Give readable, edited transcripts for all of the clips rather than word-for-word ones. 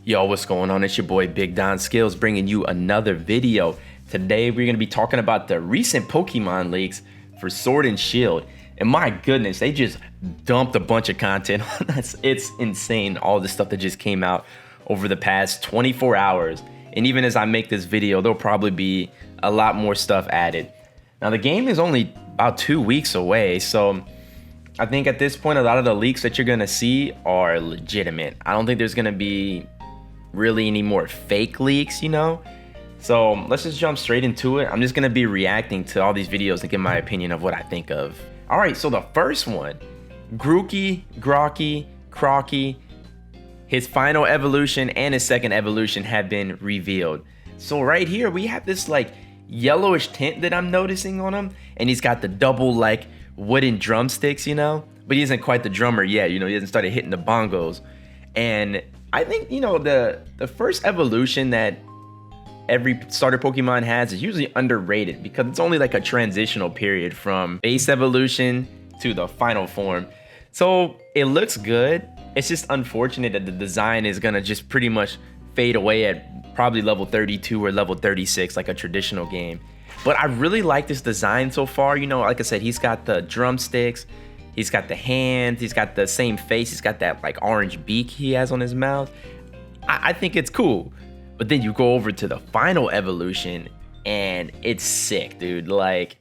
Yo, what's going on? It's your boy BigDonSkillz bringing you another video. Today we're going to be talking about the recent Pokemon leaks for Sword and Shield. And my goodness, they just dumped a bunch of content on us. It's insane, all the stuff that just came out over the past 24 hours. And even as I make this video, there'll probably be a lot more stuff added. Now the game is only about 2 weeks away, so I think at this point a lot of the leaks that you're going to see are legitimate. I don't think there's going to be really any more fake leaks, you know? So let's just jump straight into it. I'm just gonna be reacting to all these videos to give my opinion of what I think of. All right, so the first one, Grocky, his final evolution and his second evolution have been revealed. So right here, we have this like yellowish tint that I'm noticing on him, and he's got the double like wooden drumsticks, you know? But he isn't quite the drummer yet, you know, he hasn't started hitting the bongos. And I think, you know, the first evolution that every starter Pokemon has is usually underrated because it's only like a transitional period from base evolution to the final form. So it looks good. It's just unfortunate that the design is gonna just pretty much fade away at probably level 32 or level 36 like a traditional game. But I really like this design so far. You know, like I said, he's got the drumsticks, he's got the hands, he's got the same face, he's got that like orange beak he has on his mouth. I think it's cool. But then you go over to the final evolution and it's sick, dude. Like,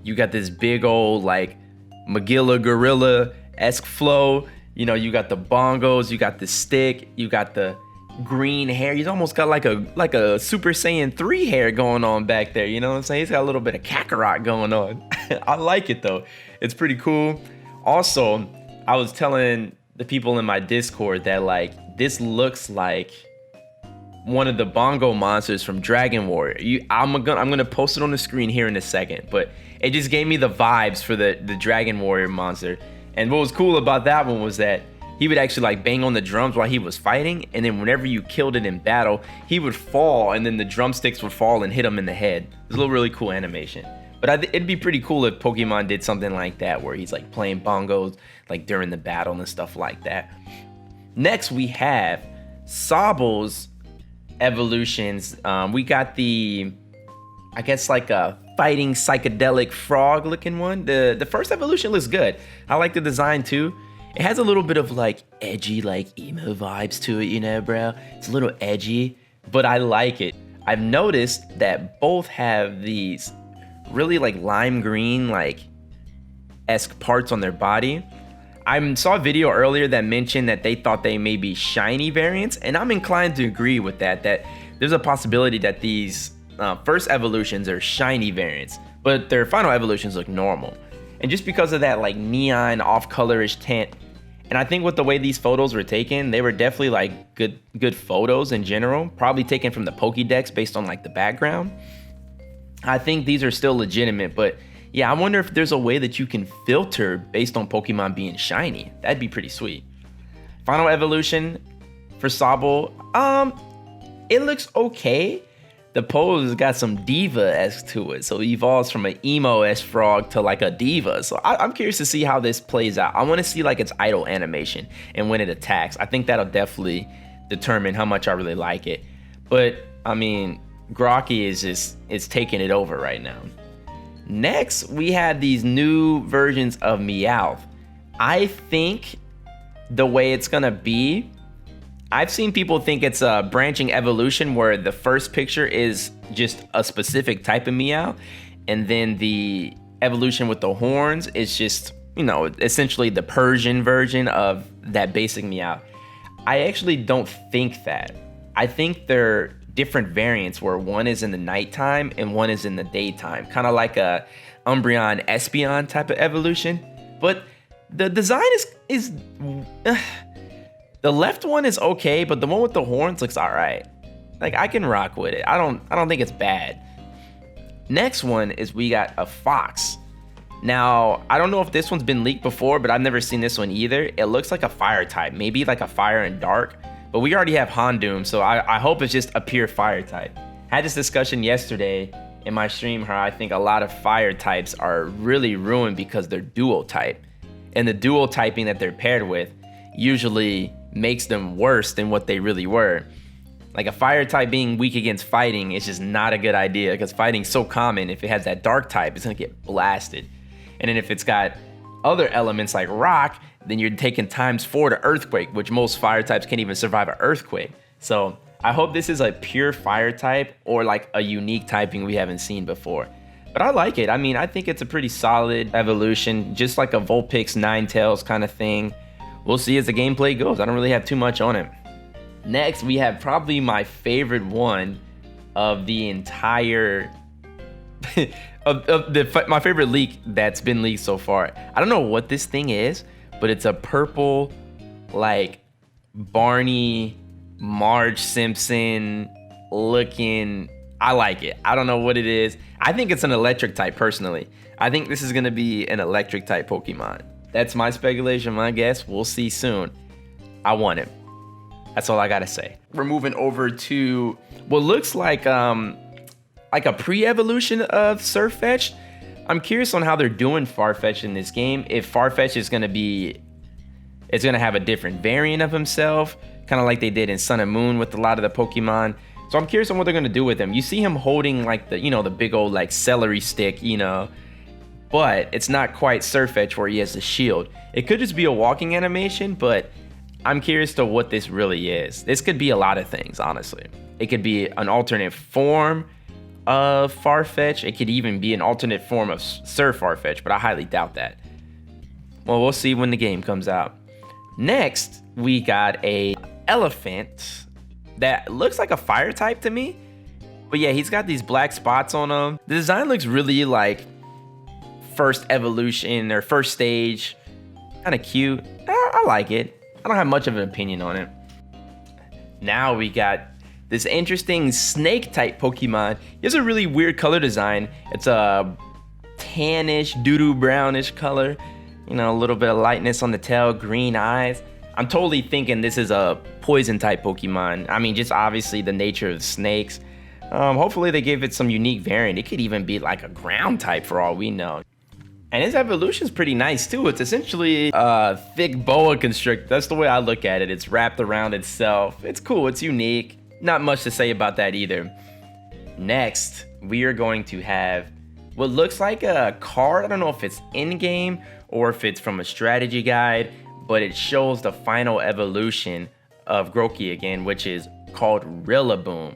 you got this big old like Magilla Gorilla-esque flow. You know, you got the bongos, you got the stick, you got the green hair. He's almost got like a Super Saiyan 3 hair going on back there. You know what I'm saying? He's got a little bit of Kakarot going on. I like it though. It's pretty cool. Also, I was telling the people in my Discord that like this looks like one of the bongo monsters from Dragon Warrior. I'm gonna post it on the screen here in a second, but it just gave me the vibes for the Dragon Warrior monster. And what was cool about that one was that he would actually like bang on the drums while he was fighting, and then whenever you killed it in battle, he would fall, and then the drumsticks would fall and hit him in the head. It was a little really cool animation. But it'd be pretty cool if Pokemon did something like that, where he's like playing bongos like during the battle and stuff like that. Next, we have Sobble's evolutions. We got the, I guess like a fighting psychedelic frog looking one. The first evolution looks good. I like the design too. It has a little bit of like edgy, like emo vibes to it, you know, bro. It's a little edgy, but I like it. I've noticed that both have these really like lime green, like esque parts on their body. I saw a video earlier that mentioned that they thought they may be shiny variants, and I'm inclined to agree with that there's a possibility that these first evolutions are shiny variants, but their final evolutions look normal. And just because of that like neon off-colorish tint, and I think with the way these photos were taken, they were definitely like good photos in general, probably taken from the Pokédex based on like the background. I think these are still legitimate, but yeah, I wonder if there's a way that you can filter based on Pokemon being shiny. That'd be pretty sweet. Final evolution for Sobble. It looks okay. The pose has got some diva-esque to it. So it evolves from an emo-esque frog to like a diva. So I'm curious to see how this plays out. I want to see like its idle animation and when it attacks. I think that'll definitely determine how much I really like it. But I mean, Grocky is taking it over right now. Next, we have these new versions of Meowth. I think the way it's gonna be, I've seen people think it's a branching evolution where the first picture is just a specific type of Meow, and then the evolution with the horns is just, you know, essentially the Persian version of that basic Meow. I actually don't think that. I think they're different variants where one is in the nighttime and one is in the daytime, kind of like a Umbreon Espeon type of evolution. But the design is the left one is okay, but the one with the horns looks all right. Like, I can rock with it. I don't think it's bad. Next one is we got a fox. Now, I don't know if this one's been leaked before, but I've never seen this one either. It looks like a fire type, maybe like a fire and dark. But we already have Houndoom, so I hope it's just a pure fire type. I had this discussion yesterday in my stream how I think a lot of fire types are really ruined because they're dual type. And the dual typing that they're paired with usually makes them worse than what they really were. Like a fire type being weak against fighting is just not a good idea because fighting's so common. If it has that dark type, it's gonna get blasted. And then if it's got other elements like rock, then you're taking ×4 to earthquake, which most fire types can't even survive an earthquake. So I hope this is a pure fire type or like a unique typing we haven't seen before. But I like it. I mean, I think it's a pretty solid evolution, just like a Vulpix HeyTails kind of thing. We'll see as the gameplay goes. I don't really have too much on it. Next, we have probably my favorite one of the entire my favorite leak that's been leaked so far. I don't know what this thing is, but it's a purple, like Barney, Marge Simpson looking. I like it. I don't know what it is. I think it's an electric type personally. I think this is gonna be an electric type Pokemon. That's my speculation, my guess. We'll see soon. I want it. That's all I gotta say. We're moving over to what looks like a pre-evolution of Surfetch'd. I'm curious on how they're doing Farfetch'd in this game. If Farfetch'd is it's gonna have a different variant of himself, kind of like they did in Sun and Moon with a lot of the Pokemon. So I'm curious on what they're gonna do with him. You see him holding like the big old like celery stick, but it's not quite Surfetch'd where he has the shield. It could just be a walking animation, but I'm curious to what this really is. This could be a lot of things, honestly. It could be an alternate form of Farfetch'd. It could even be an alternate form of Sir Farfetch'd, but I highly doubt that. Well, we'll see when the game comes out. Next, we got a elephant that looks like a fire type to me. But yeah, he's got these black spots on him. The design looks really like first evolution or first stage. Kind of cute. I like it. I don't have much of an opinion on it. Now we got this interesting snake type Pokemon. He has a really weird color design. It's a tannish, doo-doo brownish color. A little bit of lightness on the tail, green eyes. I'm totally thinking this is a poison type Pokemon. I mean, just obviously the nature of snakes. Hopefully they give it some unique variant. It could even be like a ground type for all we know. And his evolution's pretty nice too. It's essentially a thick boa constrictor. That's the way I look at it. It's wrapped around itself. It's cool, it's unique. Not much to say about that either. Next, we are going to have what looks like a card. I don't know if it's in-game or if it's from a strategy guide, but it shows the final evolution of Grookey again, which is called Rillaboom.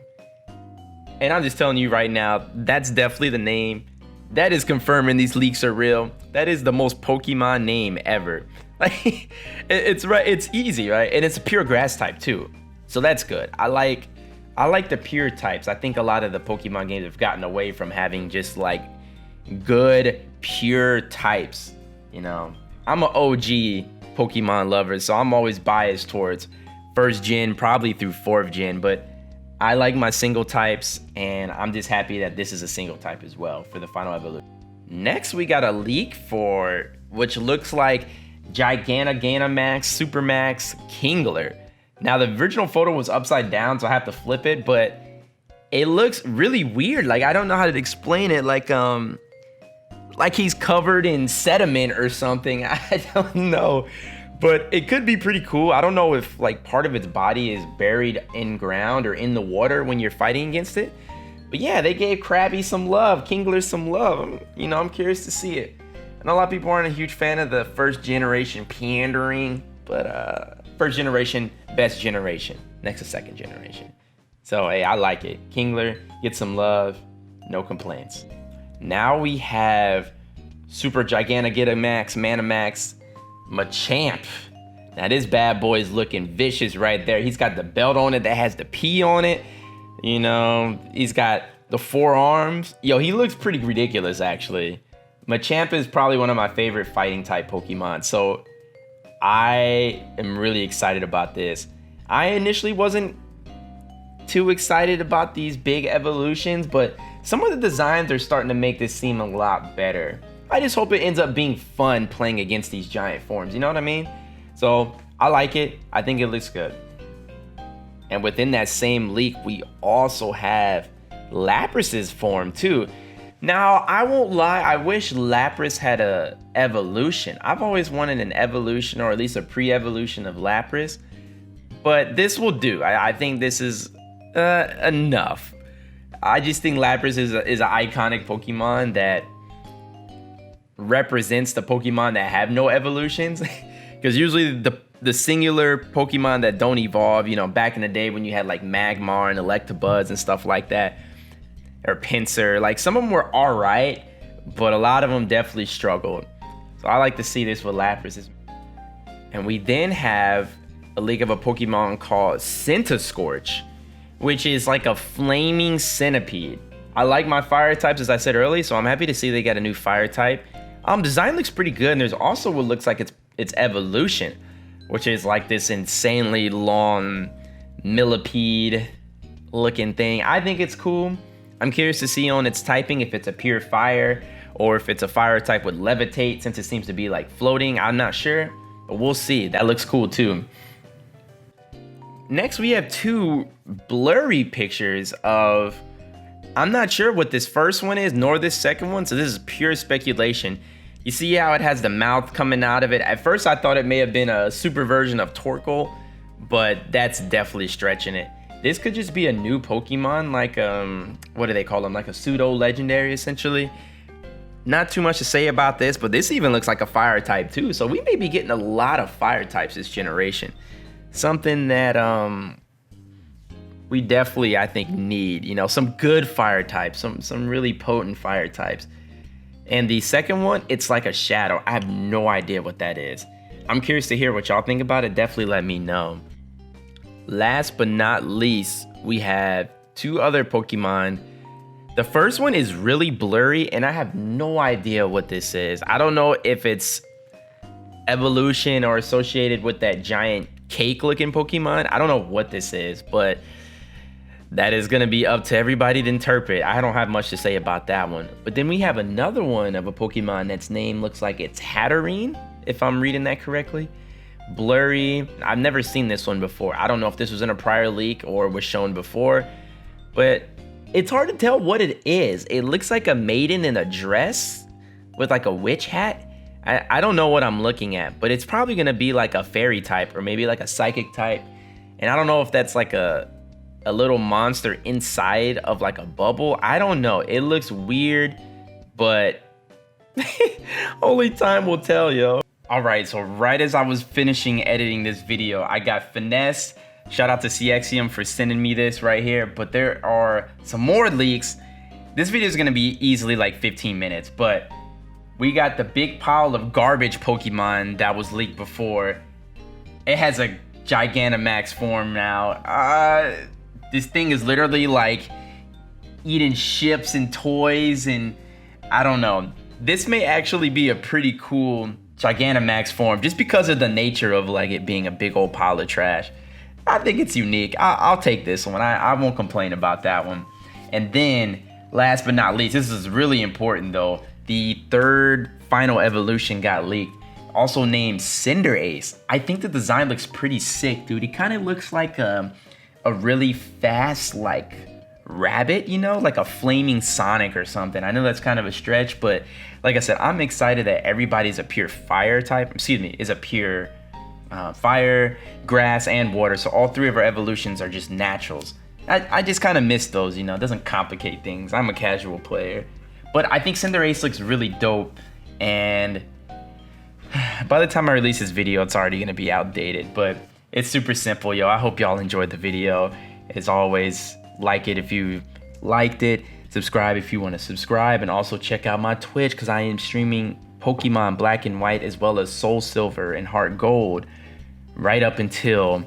And I'm just telling you right now, that's definitely the name. That is confirming these leaks are real. That is the most Pokemon name ever. Like, it's right. It's easy, right? And it's a pure grass type too, so that's good. I like the pure types. I think a lot of the Pokemon games have gotten away from having just like good pure types. I'm an OG Pokemon lover, so I'm always biased towards first gen, probably through fourth gen, but I like my single types, and I'm just happy that this is a single type as well for the final evolution. Next, we got a leak for which looks like Gigantamax, Supermax, Kingler. Now, the original photo was upside down, so I have to flip it, but it looks really weird. Like, I don't know how to explain it. Like he's covered in sediment or something. I don't know. But it could be pretty cool. I don't know if like part of its body is buried in ground or in the water when you're fighting against it. But yeah, they gave Krabby some love, Kingler some love. I'm curious to see it. And a lot of people aren't a huge fan of the first generation pandering, but first generation, best generation. Next to second generation. So hey, I like it. Kingler, get some love, no complaints. Now we have Super Gigantamax, Manamax, Machamp. Now this bad boy is looking vicious right there. He's got the belt on it that has the P on it. He's got the 4 arms. He looks pretty ridiculous actually. Machamp is probably one of my favorite fighting type Pokemon. So I am really excited about this. I initially wasn't too excited about these big evolutions, but some of the designs are starting to make this seem a lot better. I just hope it ends up being fun playing against these giant forms, you know what I mean? So I like it. I think it looks good. And within that same leak, we also have Lapras's form too. Now, I won't lie, I wish Lapras had a evolution. I've always wanted an evolution or at least a pre-evolution of Lapras, but this will do. I think this is enough. I just think Lapras is an iconic Pokemon that represents the Pokemon that have no evolutions. Because usually the singular Pokemon that don't evolve, you know, back in the day when you had like Magmar and Electabuzz and stuff like that, or Pinsir, like some of them were all right, but a lot of them definitely struggled. So I like to see this with Lapras. And we then have a leak of a Pokemon called Centiskorch, which is like a flaming centipede. I like my fire types, as I said earlier, so I'm happy to see they got a new fire type. Design looks pretty good, and there's also what looks like its evolution, which is like this insanely long millipede looking thing. I think it's cool. I'm curious to see on its typing if it's a pure fire or if it's a fire type with levitate, since it seems to be like floating. I'm not sure, but we'll see. That looks cool too. Next, we have two blurry pictures of, I'm not sure what this first one is, nor this second one, so this is pure speculation. You see how it has the mouth coming out of it? At first, I thought it may have been a super version of Torkoal, but that's definitely stretching it. This could just be a new Pokemon, like, what do they call them? Like a pseudo-legendary, essentially. Not too much to say about this, but this even looks like a fire type too, so we may be getting a lot of fire types this generation. Something that we definitely, I think, need, you know, some good fire types, some really potent fire types. And the second one, it's like a shadow. I have no idea what that is. I'm curious to hear what y'all think about it. Definitely let me know. Last but not least, we have two other Pokemon. The first one is really blurry, and I have no idea what this is. I don't know if it's evolution or associated with that giant cake looking Pokemon. I don't know what this is, but that is going to be up to everybody to interpret. I don't have much to say about that one. But then we have another one of a Pokemon that's name looks like it's Hatterene, if I'm reading that correctly. Blurry. I've never seen this one before. I don't know if this was in a prior leak or was shown before, but it's hard to tell what it is. It looks like a maiden in a dress with like a witch hat. I don't know what I'm looking at, but it's probably going to be like a fairy type or maybe like a psychic type. And I don't know if that's like a little monster inside of like a bubble. I don't know. It looks weird, but only time will tell, yo. All right, so right as I was finishing editing this video, I got Finesse. Shout out to CXium for sending me this right here. But there are some more leaks. This video is going to be easily like 15 minutes, but we got the big pile of garbage Pokemon that was leaked before. It has a Gigantamax form now. This thing is literally like eating ships and toys, and I don't know. This may actually be a pretty cool Gigantamax form just because of the nature of like it being a big old pile of trash. I think it's unique. I'll take this one. I won't complain about that one. And then last but not least, this is really important though. The third final evolution got leaked, also named Cinderace. I think the design looks pretty sick, dude. It kind of looks like a really fast, like, rabbit, you know? Like a flaming Sonic or something. I know that's kind of a stretch, but like I said, I'm excited that everybody's a pure fire type. Excuse me, is a pure fire, grass, and water. So all three of our evolutions are just naturals. I just kind of miss those, you know? It doesn't complicate things. I'm a casual player. But I think Cinderace looks really dope, and by the time I release this video, it's already gonna be outdated, but it's super simple, yo. I hope y'all enjoyed the video. As always, like it if you liked it, subscribe if you want to subscribe, and also check out my Twitch because I am streaming Pokemon Black and White as well as Soul Silver and Heart Gold right up until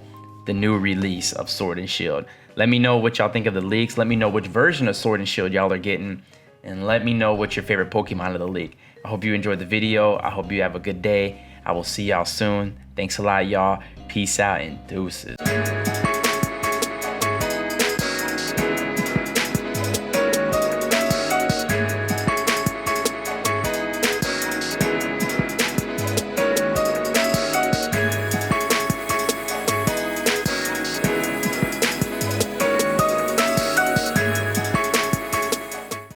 the new release of Sword and Shield. Let me know what y'all think of the leaks. Let me know which version of Sword and Shield y'all are getting, and let me know what's your favorite Pokemon of the leak. I hope you enjoyed the video. I hope you have a good day. I will see y'all soon. Thanks a lot, y'all. Peace out and deuces.